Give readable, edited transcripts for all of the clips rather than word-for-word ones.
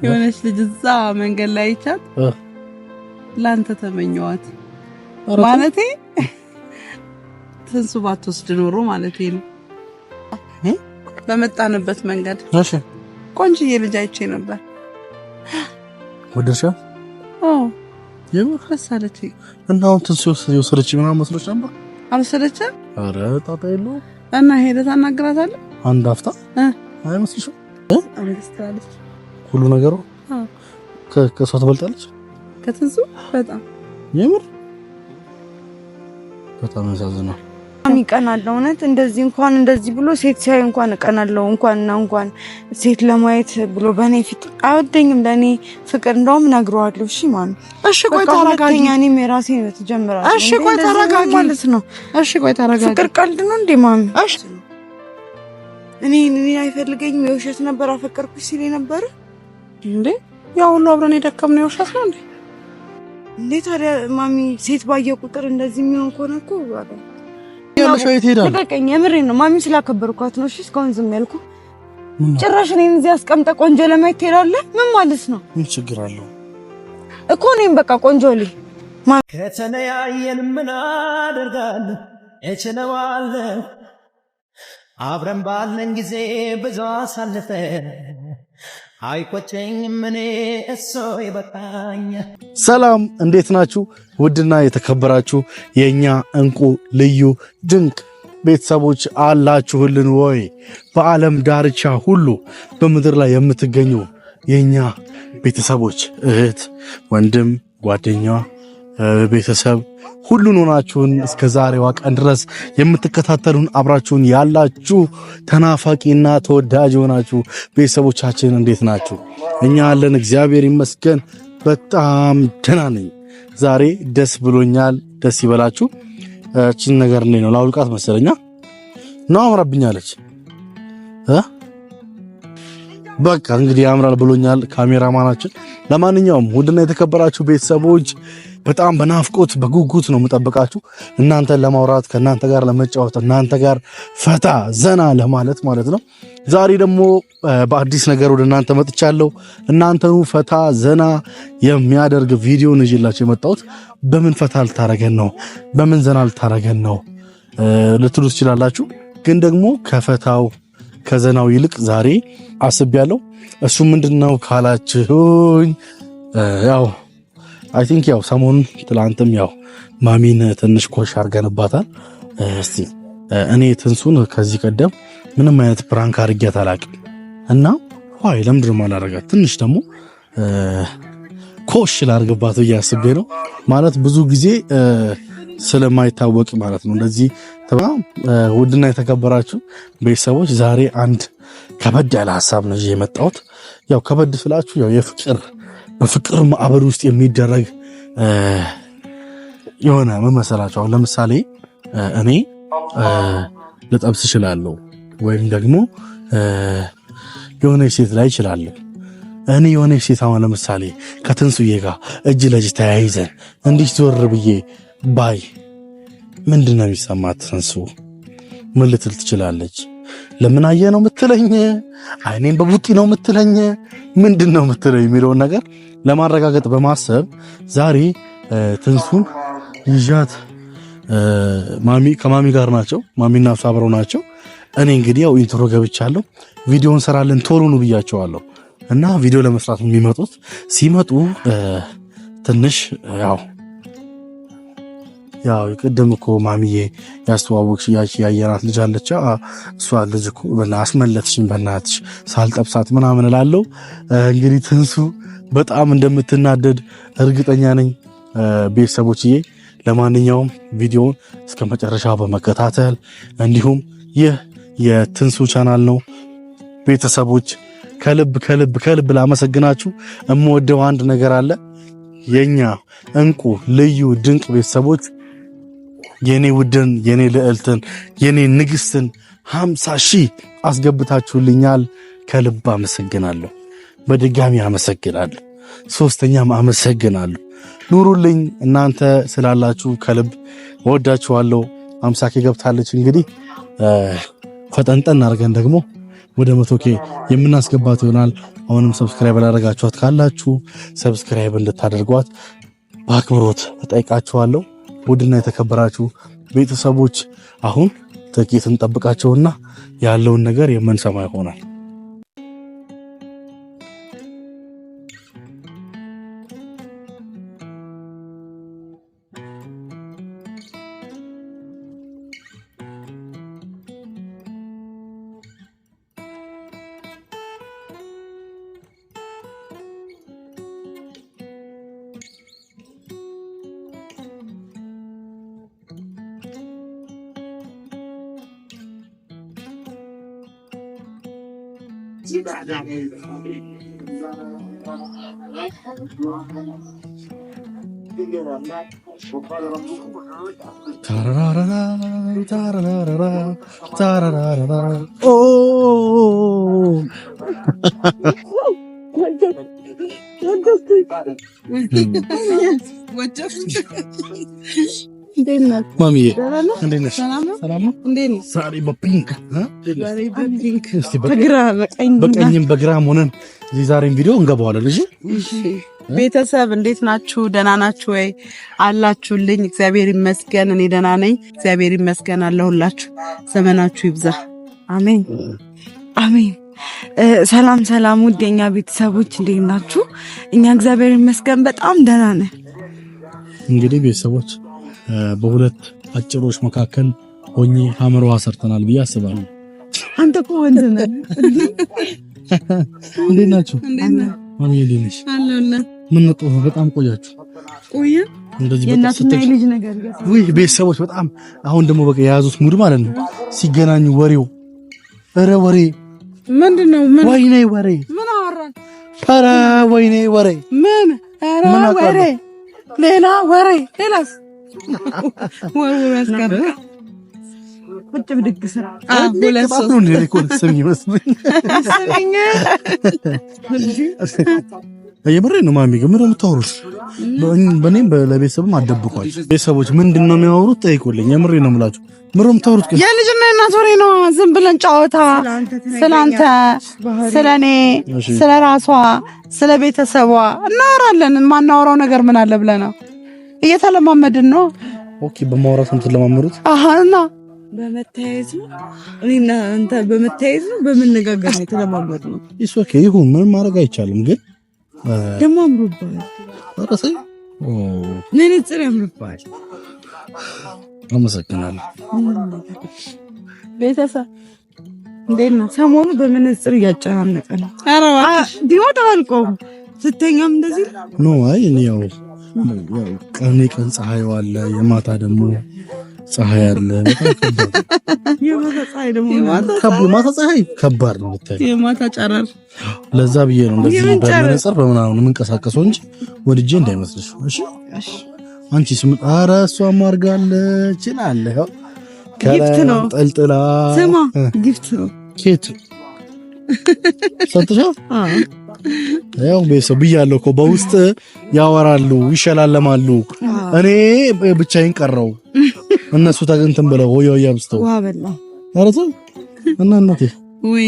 የሆነች ልጅ እዛ መንገድ ላይ አይቻት ላንተ ተመኘዋት ማለቴ ትንሱ ባትወስድ ኖሮ ማለቴ ነው። በመጣንበት መንገድ እሺ ቆንጆዬ ልጅ አይቼ ነበር። ወደሻ የምትከሳለች እና አሁን ትንሱ የወሰደች ምናምን መስሎች ነበር። አልወሰደችም? ኧረ ጣጣ የለውም። እና ሄደህ ታናግራታለህ? አንድ አፍታ አይመስልሽም? አንግስታለች ሁሉ ነገሩ ከሷ ትበልጣለች ከትንሱ በጣም የምር በጣም ያሳዝናል። ይቀናል እውነት እንደዚህ እንኳን እንደዚህ ብሎ ሴት ሲያይ እንኳን እቀናለሁ እንኳን ሴት ለማየት ብሎ በኔ ፊት አይወደኝም። ለኔ ፍቅር እንደውም ነግረዋለሁ። እሺ ማን እሺ ቆይ ተረጋጊ። እኔም የራሴን ህይወት ጀምራለሁ። እሺ ቆይ ተረጋጊ ማለት ነው። እሺ ቆይ ተረጋጊ። ፍቅር ቀልድ ነው እንዴ ማሚ? እሺ እኔ አይፈልገኝም የውሸት ነበር አፈቀርኩሽ ሲል ነበር እንዴ? ያው ሁሉ አብረን የደከምነው የውሸት ነው እንዴ? እንዴ ታዲያ ማሚ ሴት ባየ ቁጥር እንደዚህ የሚሆን ከሆነ እኮ ባለ ያለሽ አይት ሄዳል። በቃኝ የምሬን ነው ማሚ ስላከበርኳት ነው። እሺ እስካሁን ዝም ያልኩ ጭራሽ እኔን እዚህ አስቀምጠ ቆንጆ ለማየት ትሄዳለህ? ምን ማለት ነው? ምን ችግር አለው እኮ እኔም በቃ ቆንጆ ልኝ ከተለያየን ምን አደርጋለሁ እችለዋለሁ አብረን ባለን ጊዜ ብዙ አሳልፈን አይቆጨኝም እኔ እሱ ይበቃኝ። ሰላም እንዴት ናችሁ? ውድና የተከበራችሁ የኛ እንቁ ልዩ ድንቅ ቤተሰቦች አላችሁልን ወይ? በዓለም ዳርቻ ሁሉ በምድር ላይ የምትገኙ የኛ ቤተሰቦች እህት፣ ወንድም፣ ጓደኛ፣ ቤተሰብ ሁሉን ሆናችሁን እስከ ዛሬዋ ቀን ድረስ የምትከታተሉን አብራችሁን ያላችሁ ተናፋቂና ተወዳጅ ሆናችሁ ቤተሰቦቻችን እንዴት ናችሁ? እኛ አለን እግዚአብሔር ይመስገን በጣም ደህና ነኝ። ዛሬ ደስ ብሎኛል። ደስ ይበላችሁ። እቺን ነገር ነው ላውልቃት መሰለኛ ነው አምራብኛለች። በቃ እንግዲህ ያምራል ብሎኛል ካሜራማናችን። ለማንኛውም ውድና የተከበራችሁ ቤተሰቦች በጣም በናፍቆት በጉጉት ነው የምጠብቃችሁ እናንተን ለማውራት ከእናንተ ጋር ለመጫወት እናንተ ጋር ፈታ ዘና ለማለት ማለት ነው። ዛሬ ደግሞ በአዲስ ነገር ወደ እናንተ መጥቻለሁ። እናንተኑ ፈታ ዘና የሚያደርግ ቪዲዮ ነው ይዤላችሁ የመጣሁት። በምን ፈታ ልታረገን ነው በምን ዘና ልታረገን ነው ልትሉ ትችላላችሁ። ግን ደግሞ ከፈታው ከዘናው ይልቅ ዛሬ አስቤያለሁ። እሱ ምንድነው ካላችሁኝ ያው አይ ቲንክ ያው ሰሞኑን ትላንትም ያው ማሚን ትንሽ ኮሽ አርገንባታል። እስቲ እኔ ትንሱን ከዚህ ቀደም ምንም አይነት ፕራንክ አርጊያት አላውቅም እና ዋይ ለምንድነው ማላረጋት ትንሽ ደግሞ ኮሽ ላርግባት እያስቤ ነው ማለት ብዙ ጊዜ ስለማይታወቅ ማለት ነው እንደዚህ ተባም። ውድና የተከበራችሁ ቤተሰቦች ዛሬ አንድ ከበድ ያለ ሐሳብ ነው የመጣሁት። ያው ከበድ ስላችሁ ያው በፍቅር ማዕበል ውስጥ የሚደረግ የሆነ መመሰላችሁ። አሁን ለምሳሌ እኔ ልጠብስ እችላለሁ ወይም ደግሞ የሆነ ሴት ላይ እችላለሁ። እኔ የሆነ ሴት አሁን ለምሳሌ ከትንሱዬ ጋር እጅ ለእጅ ተያይዘን እንዲህ ዞር ብዬ ባይ ምንድነው የሚሰማት? ትንሱ ምን ልትል ትችላለች? ለምን አየ ነው የምትለኝ? አይኔን በቡጢ ነው የምትለኝ? ምንድነው የምትለኝ የሚለውን ነገር ለማረጋገጥ በማሰብ ዛሬ ትንሱን ይዣት ከማሚ ጋር ናቸው። ማሚና እሷ አብረው ናቸው። እኔ እንግዲህ ያው ኢንትሮ ገብቻለሁ። ቪዲዮን ሰራለን ቶሎ ነው ብያቸዋለሁ እና ቪዲዮ ለመስራት የሚመጡት ሲመጡ ትንሽ ያው ቅድም እኮ ማሚዬ ያስተዋወቅሽ ያየናት ልጅ አለች። እሷ ልጅ እኮ አስመለጥሽኝ በእናትሽ ሳልጠብሳት ምናምን እላለሁ። እንግዲህ ትንሱ በጣም እንደምትናደድ እርግጠኛ ነኝ ቤተሰቦችዬ። ለማንኛውም ቪዲዮውን እስከ መጨረሻ በመከታተል እንዲሁም ይህ የትንሱ ቻናል ነው ቤተሰቦች ከልብ ላመሰግናችሁ። እምወደው አንድ ነገር አለ። የኛ እንቁ ልዩ ድንቅ ቤተሰቦች የኔ ውድን የኔ ልዕልትን የኔ ንግስትን 50,000 አስገብታችሁልኛል። ከልብ አመሰግናለሁ። በድጋሚ አመሰግናለሁ። ሶስተኛም አመሰግናለሁ። ኑሩልኝ። እናንተ ስላላችሁ ከልብ ወዳችኋለሁ። 50,000 ገብታለች። እንግዲህ ፈጠንጠን አድርገን ደግሞ ወደ 100K የምናስገባት ይሆናል። አሁንም ሰብስክራይብ ያላደረጋችኋት ካላችሁ ሰብስክራይብ እንድታደርጓት በአክብሮት እጠይቃችኋለሁ። ውድና የተከበራችሁ ቤተሰቦች አሁን ጥቂት እንጠብቃቸውና ያለውን ነገር የምንሰማ ይሆናል። ማሚዬ እንዴት ነሽ? ሰላም ነው። ዛሬ በፒንክ በቀኝም በግራም ሆነን እዚህ ዛሬም ቪዲዮ እንገባዋለን። እሺ ቤተሰብ እንዴት ናችሁ? ደህና ናችሁ ወይ? አላችሁልኝ? እግዚአብሔር ይመስገን እኔ ደህና ነኝ። እግዚአብሔር ይመስገን አለሁላችሁ። ዘመናችሁ ይብዛ። አሜን አሜን። ሰላም ሰላም፣ ውድ የኛ ቤተሰቦች እንዴት ናችሁ? እኛ እግዚአብሔር ይመስገን በጣም ደህና ነን። እንግዲህ ቤተሰቦች በሁለት አጭሮች መካከል ሆኜ ሐመርዋ ሰርተናል ብዬ አስባለሁ። አንተ እኮ ወንድ ነህ። እንዴት ናችሁ? ማሚ እንዴት ነሽ? አለሁልህ። ምን ነው በጣም ቆያችሁ? ቆየ እንደዚህ የእናትና የልጅ ነገር ወይ ቤተሰቦች በጣም አሁን ደግሞ በቃ የያዙት ሙድ ማለት ነው። ሲገናኙ ወሬው ኧረ ወሬ ምንድነው? ምን ወይኔ ወሬ ምን አወራን? ኧረ ወይኔ ወሬ ምን ኧረ ወሬ ሌላ ወሬ ሌላስ ወሬ ያስቀር ቁጭ ብድግ ስራ ሁለት ሶስት ነው ሪኮርድ ስም ይመስልኝ የምሬ ነው። ማሚ ግን ምንድነው የምታወሩት? በእኔም ለቤተሰብም አደብቋል። ቤተሰቦች ምንድነው የሚያወሩት? ጠይቁልኝ። የምሬ ነው የምላችሁ። ምንድነው የምታወሩት? የልጅና የእናት ወሬ ነው። ዝም ብለን ጨዋታ ስለአንተ፣ ስለኔ፣ ስለራሷ፣ ስለ ቤተሰቧ እናወራለን። የማናወራው ነገር ምን አለ ብለህ ነው? እየተለማመድን ነው። ኦኬ በማውራት ነው የምትለማመዱት? አሃና በመታየት ነው። እኔና አንተ በመታየት ነው በመነጋገር ነው የተለማመድነው። እሱ ኦኬ ይሁን፣ ምንም ማድረግ አይቻልም። ግን ደሞ አምሮባል። አረሰይ መነጽር ያምርባል። አመሰግናለሁ። ቤተሰብ እንዴት ነው? ሰሞኑ በመነጽር እያጨናነቀ ነው። ኧረ ዲዮድ አልቆም ስተኛም እንደዚህ ነው። አይ እኔ ያው ቀን ፀሐይ አለ፣ የማታ ደግሞ ፀሐይ አለ። የማታ ፀሐይ ደግሞ ማታ ፀሐይ ከባድ ነው ብታይ፣ የማታ ጨረር። ለዛ ብዬ ነው እንደዚህ በመነጽር በምናምን የምንቀሳቀሰው እንጂ ወድጄ እንዳይመስልሽ። እሺ አንቺ ስም ኧረ እሷም አድርጋለች ይላል። ያው ጊፍት ነው ጠልጥላ ስማ፣ ጊፍት ነው ኬት ሰጥሻ። ያው ቤተሰብ ብያለሁ እኮ በውስጥ ያወራሉ፣ ይሸላለማሉ። እኔ ብቻዬን ቀረው፣ እነሱ ተገንተን ብለው ሆዮ ያብስተው ዋ በላ አረተ እና እናቴ ወይ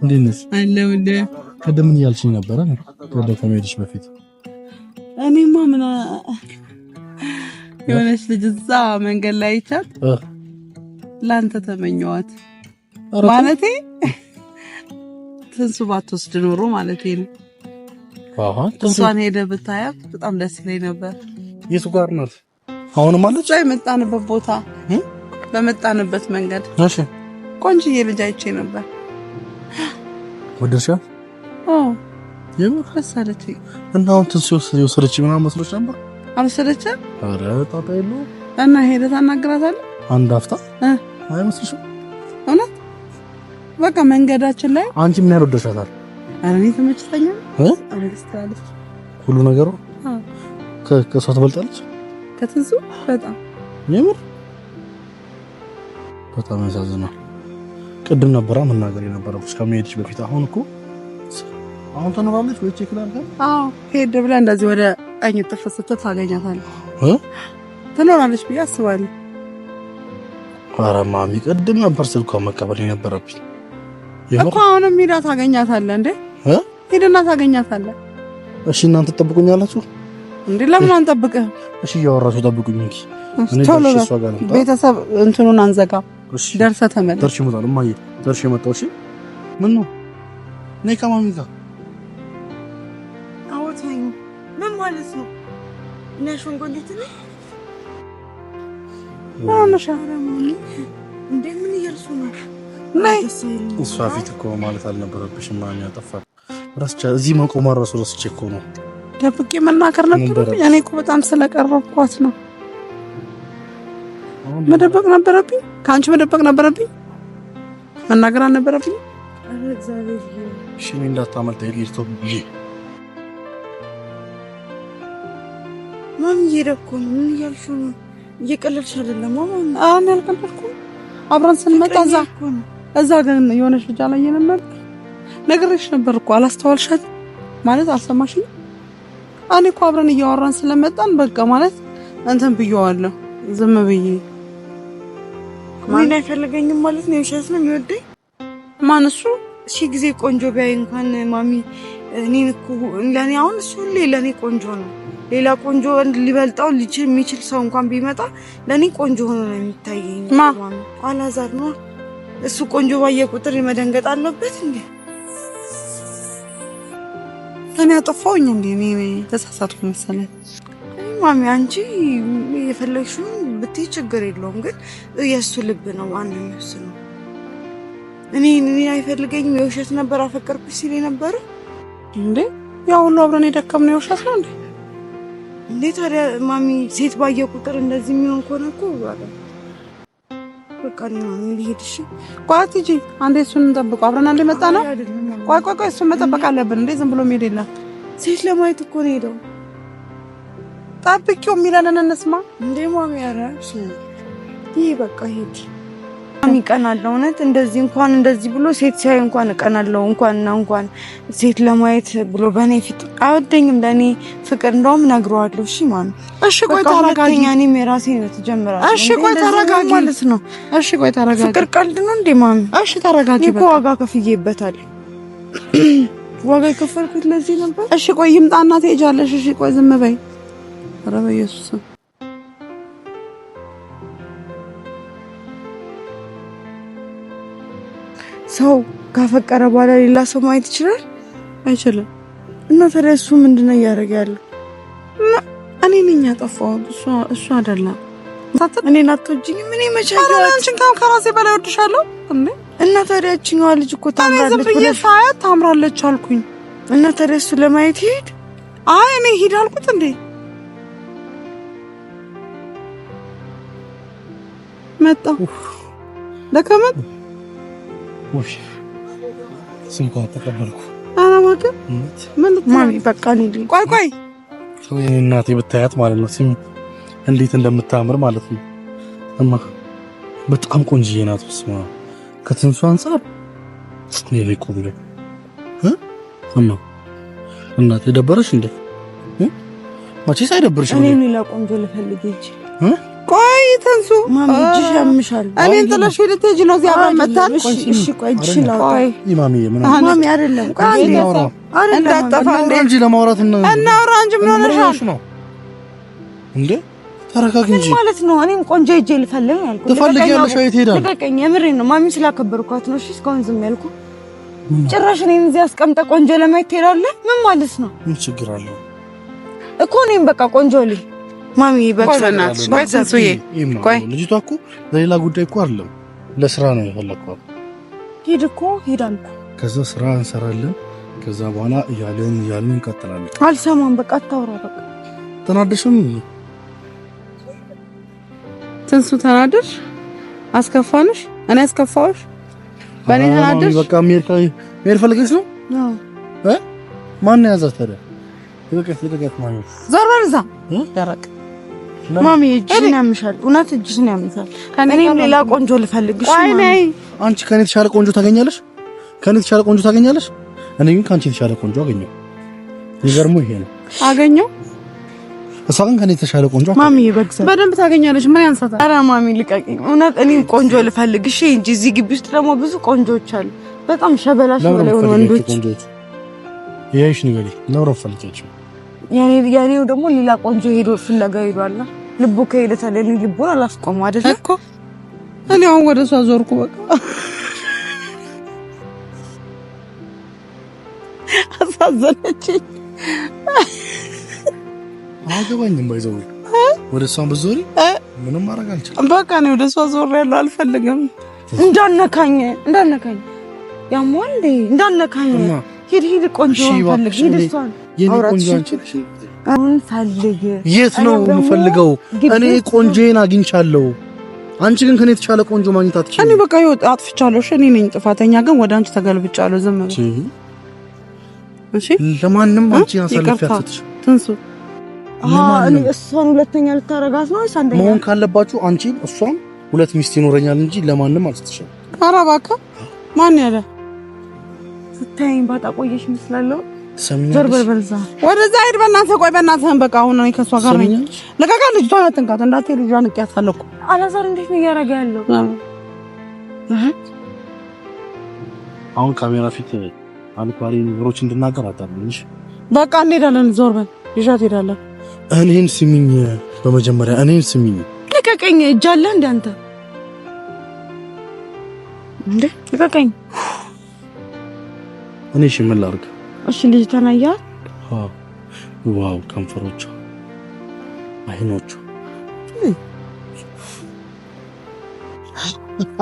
እንዴት ነሽ? አለው እንደ ቀደም ምን ያልሽኝ ነበረ? ወደ ከመሄድሽ በፊት እኔማ ምን የሆነች ልጅ እዛ መንገድ ላይ አይቻት ላንተ ተመኘዋት ማለቴ ትንሱ ባትወስድ ኖሮ ማለቴ ነው። እሷን ሄደህ ብታያት በጣም ደስ ይለኝ ነበር። የቱ ጋር ናት? አሁንም አለች? የመጣንበት ቦታ በመጣንበት መንገድ። እሺ ቆንጆዬ ልጅ አይቼ ነበር። ወደድሻት? አዎ የምር ደስ አለችኝ። እና አሁን ትንሱ የወሰደች ምናምን መስሎሽ ነበር? አልወሰደችም? ኧረ ጣጣ የለውም። እና ሄደህ ታናግራታለህ? አንድ አፍታ አይመስልሽም? እውነት በቃ መንገዳችን ላይ አንቺ ምን ያህል ወደድሻታል? ኧረ እኔ ተመችቶኛል። አለች ሁሉ ነገሩ ከሷ ትበልጣለች ከትንሱ በጣም የምር በጣም ያሳዝናል። ቅድም ነበራ መናገር የነበረብሽ ከመሄድሽ በፊት። አሁን እኮ አሁን ተኖራለች ወይ ቼክ ላድርግ? አዎ ሄድ ብለህ እንደዚህ ወደ ቀኝ ጥፍስት ታገኛታለህ። ትኖራለች ብዬ አስባለሁ። ኧረ ማሚ ቅድም ነበር ስልኳን መቀበል የነበረብኝ። እኮ አሁንም ሄዳ ታገኛታለህ እንዴ? ሄደና ታገኛታለህ። እሺ እናንተ ትጠብቁኛላችሁ እንዴ? ለምን አንጠብቅህ? እሺ እያወራችሁ ጠብቁኝ እንጂ ቤተሰብ እንትኑን አንዘጋ። ደርሰህ ተመለስ። ደርሼ እመጣለሁ እማዬ፣ ደርሼ መጣሁ። እሺ ምን ነው ነይ ከማሚ ጋር አውጣኝ። ምን ማለት ነው? ነሽን ጎንዲት ነው እንዴ? ምን እያልሽ ነው? ነይ እሷ ፊት እኮ ማለት አልነበረብሽም ማሚ፣ ያጠፋል። ራስቻ እዚህ መቆም ራሱ ረስቼ እኮ ነው። ደብቄ መናገር ነበር። እኔ እኮ በጣም ስለቀረብኳት ነው። መደበቅ ነበረብኝ? ከአንቺ መደበቅ ነበረብኝ? መናገር አልነበረብኝ? አረ እግዚአብሔር እሺ ምን እንዳታመልጥ ሄድቶ ብዬ ማሚ እየሄድኩ ነው። ምን እያልሽ ነው? እየቀለድሽ አይደለም ማማ? አሁን ያልቀለድኩም አብረን ስንመጣ እዛ ግን የሆነች ልጅ አላየንም ነበር። ነግሬሽ ነበር እኮ አላስተዋልሻት ማለት አልሰማሽኝ? እኔ እኮ አብረን እያወራን ስለመጣን በቃ ማለት እንትን ብየዋለሁ ዝም ብዬ። ማን አይፈልገኝም ማለት ነው? የውሸት ነው የሚወደኝ? ማን እሱ? እሺ ጊዜ ቆንጆ ቢያይ እንኳን ማሚ እኔን እኮ ለኔ አሁን እሱ ለኔ ቆንጆ ነው። ሌላ ቆንጆ ሊበልጣው ሊችል የሚችል ሰው እንኳን ቢመጣ ለኔ ቆንጆ ሆኖ ነው የሚታየኝ። ማሚ አላዛር ነው እሱ። ቆንጆ ባየ ቁጥር መደንገጥ አለበት እንዴ? እኔ አጠፋሁኝ እንዴ? እኔ ተሳሳትኩ መሰለኝ። ማሚ አንቺ የፈለግሽውን ብትይ ችግር የለውም፣ ግን የእሱ ልብ ነው ዋናው እሱ ነው። እኔ አይፈልገኝም የውሸት ነበር አፈቀርኩሽ ሲል ነበር እንዴ? ያው ሁሉ አብረን የደከምነው የውሸት ነው እንዴ? እንዴ ታዲያ ማሚ ሴት ባየ ቁጥር እንደዚህ የሚሆን ከሆነ እኮ በቃ ነው ልሄድ። እሺ ቆይ አትሂጂ፣ አንዴ እሱን እንጠብቀው። አብረን አንዴ መጣ ነው። ቆይ እሱን መጠበቅ አለብን እንዴ? ዝም ብሎ መሄድ የለም። ሴት ለማየት እኮ ነው ሄደው። ጠብቂው የሚለንን እንስማ እንዴ ማሚ። ኧረ ይሄ በቃ ሄድ ማሚ። እቀናለሁ እውነት እንደዚህ እንኳን እንደዚህ ብሎ ሴት ሲያይ እንኳን እቀናለሁ። እንኳን ሴት ለማየት ብሎ በእኔ ፊት አይወደኝም። ለእኔ ፍቅር እንደውም ነግረዋለሁ። እሺ ማሚ እሺ ቆይ ተረጋጊ። እኔም የራሴን ህይወት ጀምራለሁ። እሺ ቆይ ተረጋጊ ማለት ነው። እሺ ቆይ ተረጋጊ። ፍቅር ቀልድ ነው እንዴ ማሚ? እሺ ተረጋጊ። እኮ ዋጋ ከፍዬበታል። ዋጋ የከፈልኩት ለዚህ ነበር። እሺ ቆይ ይምጣና ትሄጃለሽ። እሺ ቆይ ዝም በይ። ኧረ በኢየሱስ ሰው ካፈቀረ በኋላ ሌላ ሰው ማየት ይችላል? አይችልም። እና ታዲያ እሱ ምንድነው እያደረገ ያለው? እኔ ነኝ ያጠፋሁት፣ እሱ አይደለም። እኔን አትወጂኝም? ምን ይመቻል? አንቺን ከራሴ በላይ ወድሻለሁ እንዴ? እና ታዲያ እቺኛዋ ልጅ እኮ ታምራለች ብለሽ ሳያት ታምራለች አልኩኝ። እና ታዲያ እሱ ለማየት ሄድ? አይ እኔ ሄድ አልኩት እንዴ? መጣ ደከመት ወሽ ስንኳ ተቀበልኩ። አላማከ ምን ማሚ በቃ ነኝ። ቆይ ወይ እናቴ ብታያት ማለት ነው ሲም እንዴት እንደምታምር ማለት ነው። እማ በጣም ቆንጆዬ ናት። ስማ ከትንሱ አንፃር እኔ ቆንጆ እማ እናቴ ደበረሽ እንዴ? ማቺስ አይደብርሽ? እኔ ሌላ ቆንጆ ልፈልግ እንጂ ቆይ ትንሱ ማሚ እጅሽ ያምሻል። እኔን ጥለሽ ልትሄጂ ነው? እዚያ አብረን መጣን። እሺ ቆይ እሺ ነው ማሚ ማሚ አይደለም ቆይ እንዳጠፋ እንጂ ለማውራት እናውራ እንጂ ምን ሆነሻል እንዴ? ተረጋጊ እንጂ ማለት ነው። እኔም ቆንጆ እጄ ልፈልግ ያልኩ ትፈልጊያለሽ? ወይ ትሄዳለሽ? ልቀቀኝ። የምሬን ነው ማሚ ስላከበርኳት ነው። እሺ እስካሁን ዝም ያልኩ ጭራሽ እኔን እዚህ አስቀምጠ ቆንጆ ለማየት ትሄዳለህ? ምን ማለት ነው? ምን ችግር አለው እኮ እኔም በቃ ቆንጆ ልኝ ማሚ በእናትሽ ቆይ ተንሱዬ ቆይ ልጅቷ እኮ ለሌላ ጉዳይ እኮ አይደለም ለስራ ነው የፈለኳት። ሂድ እኮ ሄዳለሁ። ከዛ ስራ እንሰራለን። ከዛ በኋላ እያለን እንቀጥላለን። አልሰማም በቃ አታውራ። በቃ ተናደሽም ትንሱ ተናደሽ አስከፋንሽ? እኔ አስከፋውሽ? በእኔ ተናደሽ? በቃ ሜር ፈልገሽ ነው? አዎ ማን ያዛት ታዲያ? ልቀቀት ማሚ። ዞር በል እዛ ደረቅ ማሚ እጅሽን ያምሻል። እውነት እጅሽን ያምሻል። እኔም ሌላ ቆንጆ ልፈልግሽ። አይ ነይ አንቺ ከኔ የተሻለ ቆንጆ ታገኛለሽ። ከኔ የተሻለ ቆንጆ ታገኛለሽ። እኔ ግን ካንቺ የተሻለ ቆንጆ አገኘሁ። ይገርምው ይሄ ነው አገኘሁ። እሷ ግን ከኔ የተሻለ ቆንጆ ማሚ በግዛ በደንብ ታገኛለሽ። ምን ያንሳታል? ኧረ ማሚ ልቀቂኝ። እውነት እኔም ቆንጆ ልፈልግሽ እንጂ እዚህ ግቢ ውስጥ ደግሞ ብዙ ቆንጆዎች አሉ። በጣም ሸበላ የሆኑ ወንዶች ይሄሽ ንገሪ ነው ረፈልቻቸው ያኔው ደግሞ ሌላ ቆንጆ ሄዶ ፍለጋ ሄዷል። ልቡ ከሄደ ታዲያ ልቡን አላስቆም አይደል እኮ እኔ አሁን ወደ እሷ ዞርኩ። በቃ አሳዘነችኝ። አገባኝም ባይዘው ወደ እሷ በዞሪ ምንም ማድረግ አልችልም። በቃ ነው ወደ እሷ ዞር ያለው አልፈልግም። እንዳነካኝ ያሟል እንዳነካኝ ሂድ ቆንጆ ፈልግ ሂድ እሷን የኔ ቆንጆ አንቺ አሁን ፈልግ። የት ነው የምፈልገው? እኔ ቆንጆዬን አግኝቻለሁ። አንቺ ግን ከኔ የተሻለ ቆንጆ ማግኘት አትችልም። እኔ በቃ አጥፍቻለሁ። እኔ ነኝ ጥፋተኛ፣ ግን ወደ አንቺ ተገልብጫለሁ። ዝም ብለሽ እሺ። ለማንም አንቺ አሳልፊያትሽ ትንሱ እኔ እሷን ሁለተኛ ልታረጋት ነው ሳንደኛ መሆን ካለባችሁ አንቺ እሷም ሁለት ሚስት ይኖረኛል እንጂ ለማንም አልስትሽም። ኧረ እባክህ ማን ያለ ስታይኝ ባጣ ቆየሽ መስላለሁ። ሰሚኛ በርበርዛ ወደዛ ሂድ በእናትህ። ቆይ በእናትህ በቃ አሁን እኔ ከሷ ጋር ነኝ። ለቀቃ ልጅቷን አትንካት። እንዳትሄድ ልጇን እቂያታለሁ እኮ። አላዛር እንዴት ነው እያደረገ ያለው? አሁን ካሜራ ፊት አልኳሪ ነገሮች እንድናገር አታምንሽ። በቃ እንሄዳለን። ዞር በል ይዣት ሄዳለሁ። እኔን ስሚኝ፣ በመጀመሪያ እኔን ስሚኝ። ልቀቀኝ። እጅ አለ እንደ አንተ እንዴ? ልቀቀኝ። እኔ እሺ ምን ላድርግ? እሺ ልጅ ተናያ ዋው ከንፈሮቹ፣ አይኖቹ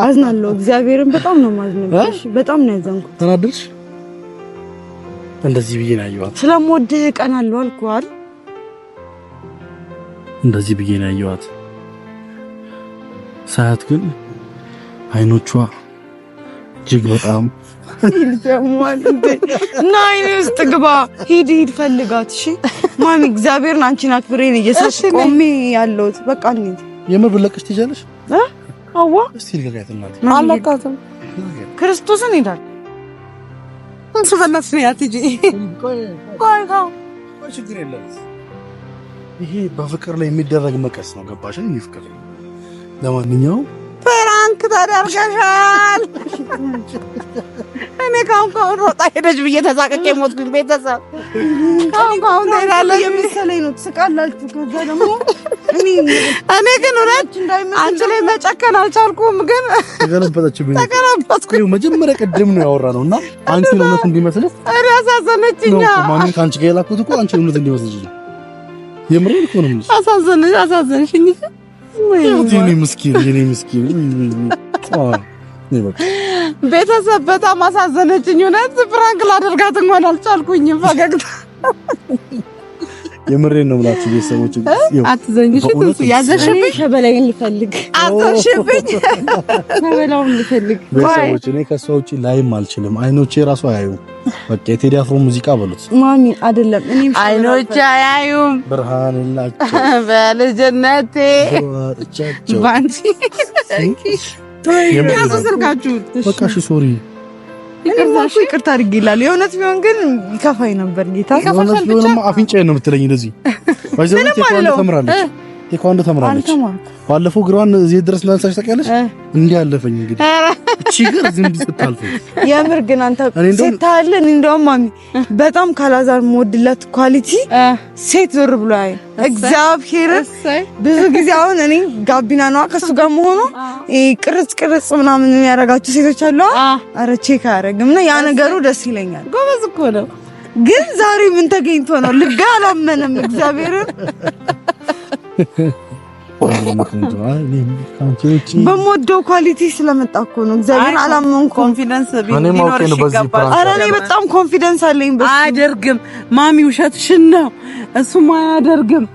አዝናለሁ። እግዚአብሔርን በጣም ነው ማዝነብሽ። በጣም ነው ያዘንኩት። ተናደድሽ? እንደዚህ ብዬ ነው ያየኋት። ስለምወድህ ቀናለሁ አልኩህ አይደል? እንደዚህ ብዬ ነው ያየኋት። ሳያት ግን አይኖቿ እጅግ በጣም ይልጀማል እንዴ! ናይ ውስጥ ግባ። ሂድ ፈልጋት። እሺ ማሚ፣ እግዚአብሔርን አንቺን አክብሬ ነው እየሳስቆሜ ያለሁት። በቃ እንዴ የምር ብለቅሽ ትይዣለሽ? አዋ እስቲ ልገሪያት እናቴ። አላቃተም ክርስቶስን ይላል እንሱ በእናትሽ ነው ያትጂ። ቆይ ችግር የለም። ይሄ በፍቅር ላይ የሚደረግ መቀስ ነው። ገባሽ? ይሄ ፍቅር ነው። ለማንኛውም ፍራንክ ታደርገሻል። እኔ ካሁን ሮጣ ሄደች ብዬ ተሳቅቄ ሞትኩኝ። ቤተሰብ ካሁን ትሄዳለች የመሰለኝ ነው። ትስቃላችሁ። ከዛ ደግሞ እኔ ግን እውነት አንቺ ላይ መጨከን አልቻልኩም። ግን ተገለበጠችብኝ። መጀመሪያ ቅድም ነው ያወራነው እና አንቺ እውነት እንዲመስልሽ እኔ አሳዘነችኝ። ማንም ከአንቺ ጋር የላኩት እኮ አንቺ እውነት እንዲመስልሽ ነው። የምሬን እኮ ነው። አሳዘንሽኝ። የኔ ምስኪን ቤተሰብ በጣም አሳዘነችኝ። እውነት ፍራንክ ላደርጋት እንኳን አልቻልኩኝም። ፈገግታ የምሬን ነው ብላችሁ ቤተሰቦች አትዘኝሽ። ትንሱ ያዘሽብኝ። ሸበላይን ልፈልግ አዘሽብኝ። ሸበላውን ልፈልግ። ቤተሰቦች እኔ ከሷ ውጪ ላይም አልችልም። አይኖቼ ራሱ አያዩም። በቃ የቴዲ አፍሮ ሙዚቃ በሉት። ማሚ አይደለም እኔም አይኖቼ አያዩም። ብርሃን የላቸው በልጅነቴ ወጥቻቸው ባንቺ ስልካችሁ በቃ እሺ ሶሪ ይቅርታ አድርጊላል። የእውነት ቢሆን ግን ይከፋኝ ነበር። ጌታ የእውነት ቢሆንማ አፍንጫዬን ነው የምትለኝ። እንደዚህ ባይዘው ቴኳንዶ ተምራለች። ባለፈው ግሯን እዚህ ድረስ ላንሳሽ ታውቂያለሽ? እንዲህ አለፈኝ። እንግዲህ እቺ ግን ዝም ብትጣልፈ የምር ግን አንተ ሴት ታለን እንደውም ማሚ በጣም ካላዛር ሞድላት ኳሊቲ ሴት ዞር ብሎ አይ እግዚአብሔር ብዙ ጊዜ አሁን እኔ ጋቢና ነው ከሱ ጋር መሆኑ ቅርጽ ምናምን የሚያረጋችሁ ሴቶች አሉ። አረ ቼክ አያረግም እና ያ ነገሩ ደስ ይለኛል። ጎበዝ እኮ ነው። ግን ዛሬ ምን ተገኝቶ ነው? ልቤ አላመነም። እግዚአብሔርን በሞደው ኳሊቲ ስለመጣ እኮ ነው። እግዚአብሔር አላመንኩም። ኮንፊደንስ ቢኖርሽ ይገባል። ኧረ እኔ በጣም ኮንፊደንስ አለኝ። አያደርግም ማሚ፣ ውሸትሽን ነው። እሱማ አያደርግም።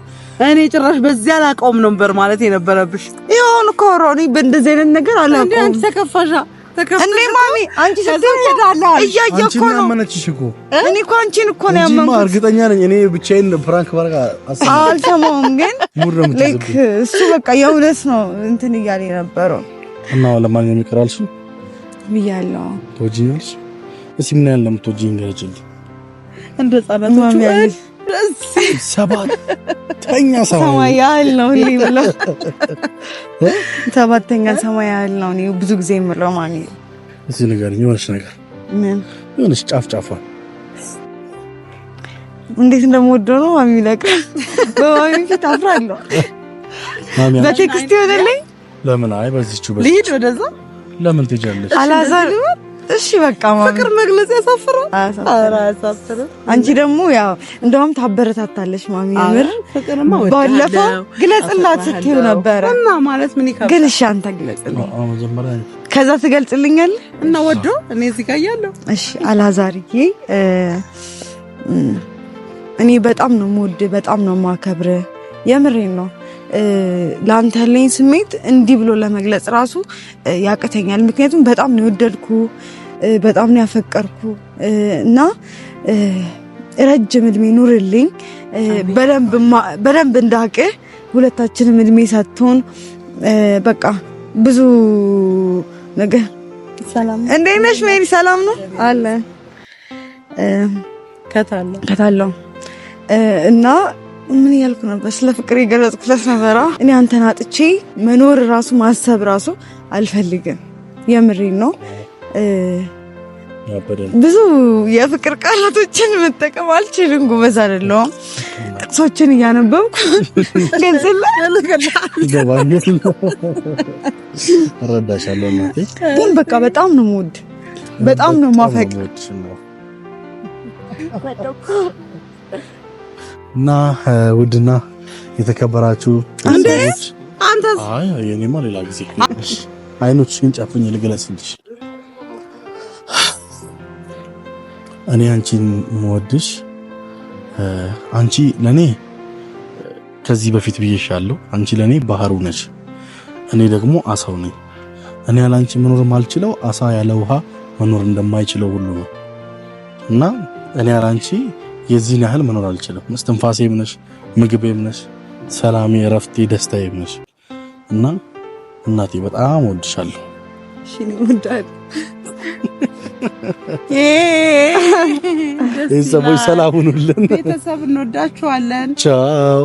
እኔ ጭራሽ በዚያ አላውቀውም ነበር ማለት የነበረብሽ። ይሁን እኮ ሮኒ በእንደዚህ አይነት ነገር አላውቀውም። አንቺ ተከፋሻ እንዴ ማሚ፣ አንቺ ስትሄዳለህ እያየሁ እኮ ነው። ያመነችሽ እኮ እኔ እኮ አንቺን እኮ ነው ያመንኩት። እርግጠኛ ነኝ እኔ ብቻዬን ፍራንክ ባረጋ አልሰማሁም። ግን ላይክ እሱ በቃ የእውነት ነው እንትን እያለ የነበረው እና ለማንኛውም ይቀራልሽ ብያለሁ። ትወጂኛለሽ? እስኪ ምን ያህል ለምትወጂኝ ገለጭልኝ። እንደ ጻናቶቹ ሰባተኛ ሰማይ ያህል ነው ብለው ሰባተኛ ሰማይ ያህል ነው ብዙ ጊዜ የምለው ማሚ። እዚህ ነገር የሆነች ነገር ምን የሆነች ጫፍ እንዴት እንደምወደው ነው ማሚ ለቀ በማሚ ፊት አፍራለሁ። ማሚ በቴክስት ይወደልኝ ለምን አይ በዚህቹ ልሂድ ወደዛ ለምን ትጀለሽ? አላዛር እሺ በቃ ማሚ ፍቅር መግለጽ ያሳፍራል። ኧረ አያሳፍርም። አንቺ ደግሞ ያው እንደውም ታበረታታለሽ ማሚ የምር ፍቅርማ ባለፈው ግለጽላት ስትይው ነበረ እና ማለት ምን ይከብዳል? ግን እሺ አንተ ግለጽልኝ መጀመሪያ ከዛ ትገልጽልኛለህ እና ወዶ እኔ እዚህ ጋር ያለው እሺ አላዛርዬ እኔ በጣም ነው የምወድ በጣም ነው የማከብር የምሬን ነው ላንተ ያለኝ ስሜት እንዲህ ብሎ ለመግለጽ ራሱ ያቀተኛል ምክንያቱም በጣም ነው የወደድኩ በጣም ነው ያፈቀርኩ እና ረጅም እድሜ ኑርልኝ በደንብ እንዳቅህ ሁለታችንም እድሜ ሰጥቶን በቃ ብዙ ነገር ሰላም እንዴት ነሽ ሜሪ ሰላም ነው አለ ከታለው እና ምን ያልኩ ነበር ስለ ፍቅር የገለጽኩለት ነበር እኔ አንተን አጥቼ መኖር ራሱ ማሰብ ራሱ አልፈልግም የምሬን ነው ብዙ የፍቅር ቃላቶችን መጠቀም አልችልም ጎበዝ አይደለሁም ጥቅሶችን እያነበብኩ እረዳሻለሁ እናቴ ግን በቃ በጣም ነው የምወድ በጣም ነው የማፈቅር እና ውድና የተከበራችሁ ሰዎች አንተ አይ የኔማ ሌላ ጊዜ አይኖችሽን ጨፍኝ ልገለጽልሽ እኔ አንቺን የምወድሽ አንቺ ለኔ ከዚህ በፊት ብዬሻለሁ አንቺ ለኔ ባህሩ ነሽ እኔ ደግሞ አሳው ነኝ እኔ ያለ አንቺ መኖር ማልችለው አሳ ያለ ውሃ መኖር እንደማይችለው ሁሉ ነው እና እኔ ያለ አንቺ የዚህን ያህል መኖር አልችልም እስትንፋሴም ነሽ ምግቤም ነሽ ሰላሜ እረፍቴ ደስታዬም ነሽ እና እናቴ በጣም ወድሻለሁ እሺ ነው ወዳድ ቤተሰቦች ሰላም ሁኑልን ቤተሰብ እንወዳችኋለን ቻው